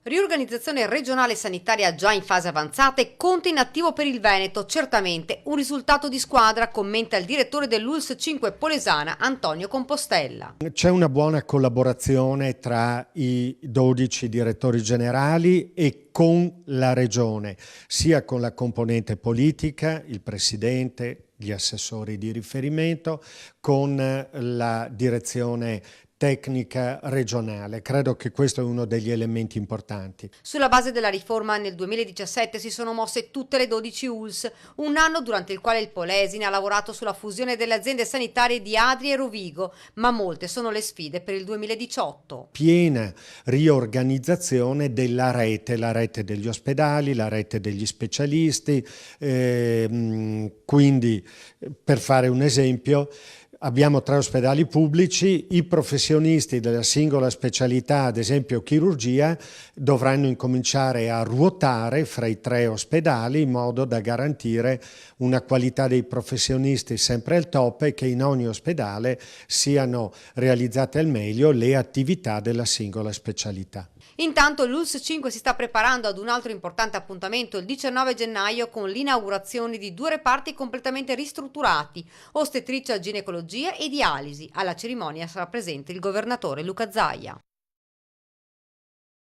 Riorganizzazione regionale sanitaria già in fase avanzata e conto in attivo per il Veneto, certamente un risultato di squadra, commenta il direttore dell'ULSS 5 Polesana Antonio Compostella. C'è una buona collaborazione tra i 12 direttori generali e con la regione, sia con la componente politica, il presidente, gli assessori di riferimento, con la direzione tecnica regionale. Credo che questo è uno degli elementi importanti. Sulla base della riforma nel 2017 si sono mosse tutte le 12 ULSS, un anno durante il quale il Polesine ha lavorato sulla fusione delle aziende sanitarie di Adri e Rovigo, ma molte sono le sfide per il 2018. Piena riorganizzazione della rete, la rete degli ospedali, la rete degli specialisti, quindi per fare un esempio abbiamo 3 ospedali pubblici, i professionisti della singola specialità, ad esempio chirurgia, dovranno incominciare a ruotare fra i 3 ospedali in modo da garantire una qualità dei professionisti sempre al top e che in ogni ospedale siano realizzate al meglio le attività della singola specialità. Intanto l'ULSS 5 si sta preparando ad un altro importante appuntamento il 19 gennaio con l'inaugurazione di 2 reparti completamente ristrutturati, ostetricia, ginecologia e dialisi. Alla cerimonia sarà presente il governatore Luca Zaia.